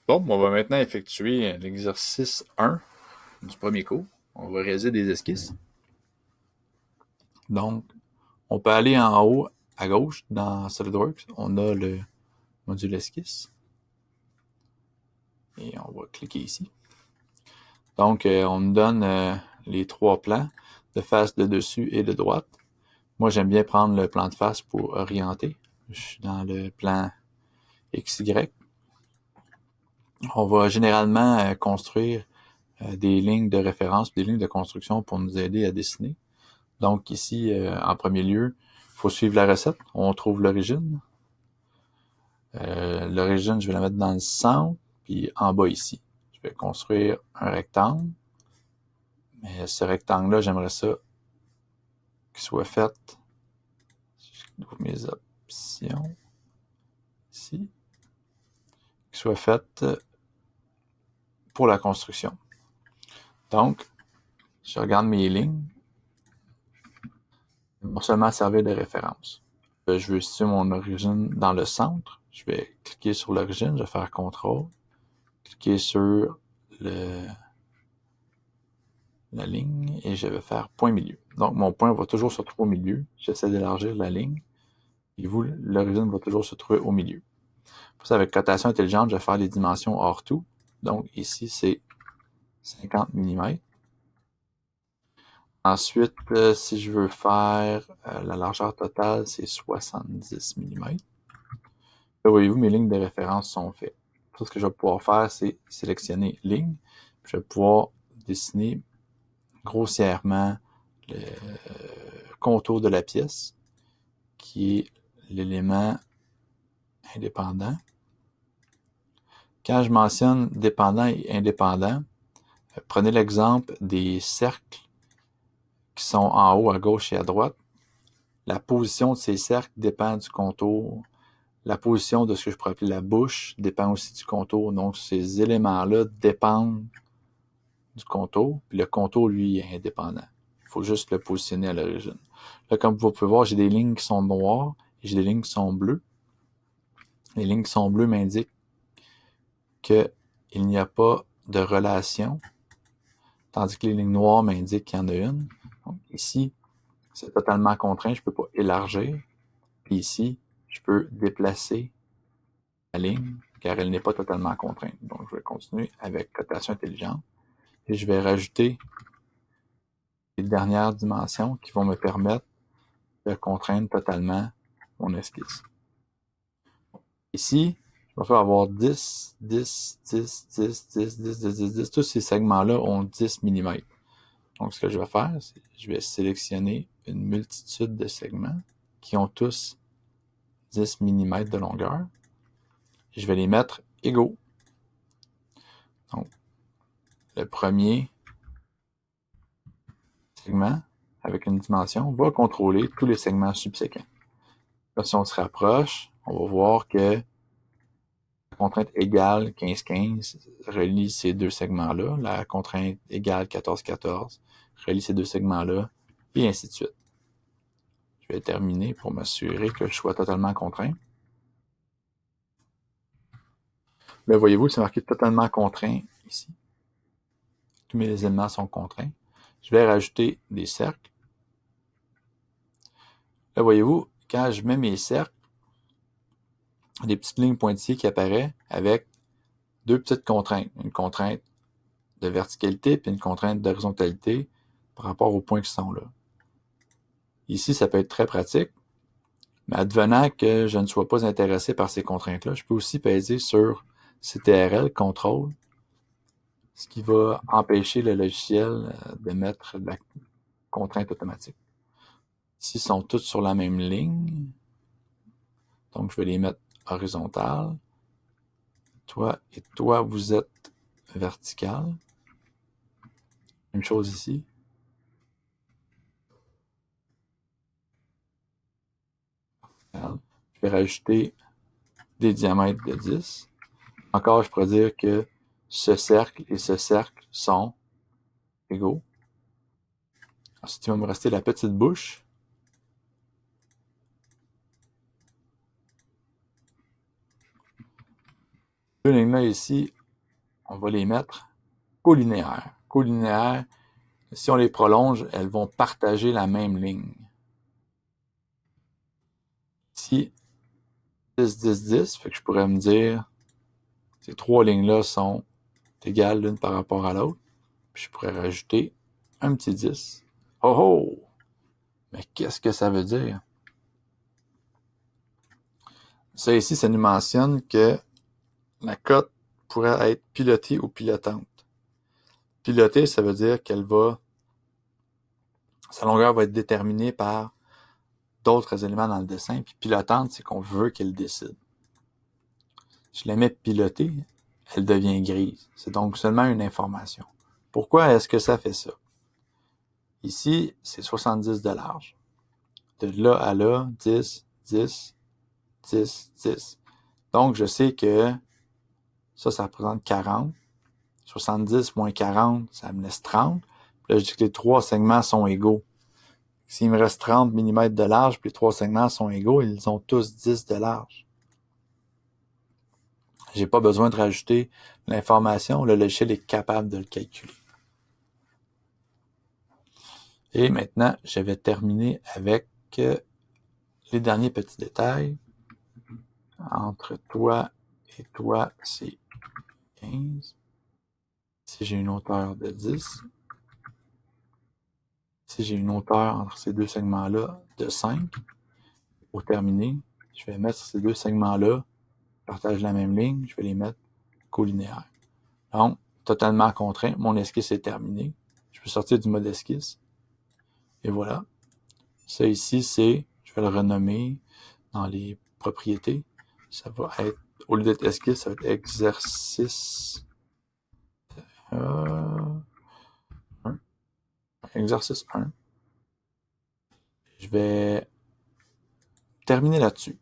Bon, on va maintenant effectuer l'exercice 1 du premier cours. On va réaliser des esquisses. Donc, on peut aller en haut à gauche dans SolidWorks. On a le module esquisse. Et on va cliquer ici. Donc, on nous donne les trois plans de face, de dessus et de droite. Moi, j'aime bien prendre le plan de face pour orienter. Je suis dans le plan XY. On va généralement construire des lignes de référence, des lignes de construction pour nous aider à dessiner. Donc ici, en premier lieu, il faut suivre la recette. On trouve l'origine. L'origine, je vais la mettre dans le centre, puis en bas ici. Je vais construire un rectangle. Mais ce rectangle-là, j'aimerais ça qu'il soit fait. Je trouve mes options ici. Qu'il soit fait pour la construction. Donc, je regarde mes lignes. Non seulement servir de référence. Je veux situer mon origine dans le centre. Je vais cliquer sur l'origine, je vais faire CTRL, cliquer sur la ligne et je vais faire point milieu. Donc, mon point va toujours se trouver au milieu. J'essaie d'élargir la ligne. Et vous, l'origine va toujours se trouver au milieu. Pour ça, avec cotation intelligente, je vais faire les dimensions hors tout. Donc, ici, c'est 50 mm. Ensuite, si je veux faire la largeur totale, c'est 70 mm. Là, voyez-vous, mes lignes de référence sont faites. Tout ce que je vais pouvoir faire, c'est sélectionner ligne. Puis je vais pouvoir dessiner grossièrement le contour de la pièce, qui est l'élément indépendant. Quand je mentionne dépendant et indépendant, prenez l'exemple des cercles qui sont en haut à gauche et à droite. La position de ces cercles dépend du contour. La position de ce que je pourrais appeler la bouche dépend aussi du contour. Donc, ces éléments-là dépendent du contour, puis le contour, lui, est indépendant. Il faut juste le positionner à l'origine. Là, comme vous pouvez voir, j'ai des lignes qui sont noires et j'ai des lignes qui sont bleues. Les lignes qui sont bleues m'indiquent qu'il n'y a pas de relation, tandis que les lignes noires m'indiquent qu'il y en a une. Donc, ici, c'est totalement contraint, je ne peux pas élargir. Puis ici, je peux déplacer la ligne, car elle n'est pas totalement contrainte. Donc, je vais continuer avec cotation intelligente. Et je vais rajouter les dernières dimensions qui vont me permettre de contraindre totalement mon esquisse. Ici, je vais faire avoir 10, 10, 10, 10, 10, 10, 10, 10, 10. Tous ces segments-là ont 10 mm. Donc, ce que je vais faire, c'est que je vais sélectionner une multitude de segments qui ont tous 10 mm de longueur. Et je vais les mettre égaux. Donc, le premier segment avec une dimension va contrôler tous les segments subséquents. Là, si on se rapproche, on va voir que la contrainte égale 15-15 relie ces deux segments-là. La contrainte égale 14-14 relie ces deux segments-là, et ainsi de suite. Je vais terminer pour m'assurer que je sois totalement contraint. Là, voyez-vous, c'est marqué totalement contraint ici. Tous mes éléments sont contraints. Je vais rajouter des cercles. Là, voyez-vous, quand je mets mes cercles, des petites lignes pointillées qui apparaissent avec deux petites contraintes. Une contrainte de verticalité puis une contrainte d'horizontalité par rapport aux points qui sont là. Ici, ça peut être très pratique, mais advenant que je ne sois pas intéressé par ces contraintes-là, je peux aussi peser sur CTRL, contrôle, ce qui va empêcher le logiciel de mettre la contrainte automatique. Ici, ils sont tous sur la même ligne, donc je vais les mettre horizontales. Toi et toi, vous êtes vertical. Même chose ici. Je vais rajouter des diamètres de 10. Encore, je pourrais dire que ce cercle et ce cercle sont égaux. Ensuite, il va me rester la petite bouche. Deux lignes-là ici on va les mettre colinéaires. Colinéaires, si on les prolonge, elles vont partager la même ligne. Ici, 10, 10, 10, fait que je pourrais me dire ces trois lignes-là sont égales l'une par rapport à l'autre. Puis je pourrais rajouter un petit 10. Oh oh! Mais qu'est-ce que ça veut dire? Ça ici, ça nous mentionne que la cote pourrait être pilotée ou pilotante. Pilotée, ça veut dire sa longueur va être déterminée par d'autres éléments dans le dessin. Puis pilotante, c'est qu'on veut qu'elle décide. Si je la mets pilotée, elle devient grise. C'est donc seulement une information. Pourquoi est-ce que ça fait ça? Ici, c'est 70 de large. De là à là, 10, 10, 10, 10. Donc, je sais que ça représente 40. 70 moins 40, ça me laisse 30. Puis là, je dis que les trois segments sont égaux. S'il me reste 30 mm de large, puis les trois segments sont égaux, ils ont tous 10 de large. J'ai pas besoin de rajouter l'information, le logiciel est capable de le calculer. Et maintenant, je vais terminer avec les derniers petits détails. Entre toi et toi, c'est 15. Si j'ai une hauteur de 10. Si j'ai une hauteur entre ces deux segments-là de 5. Pour terminer, je vais mettre ces deux segments-là, partagent la même ligne, je vais les mettre colinéaires. Donc, totalement contraint, mon esquisse est terminée. Je peux sortir du mode esquisse. Et voilà. Ça ici, je vais le renommer dans les propriétés. Ça va être, au lieu d'être esquisse, ça va être exercice 1. Exercice 1. Je vais terminer là-dessus.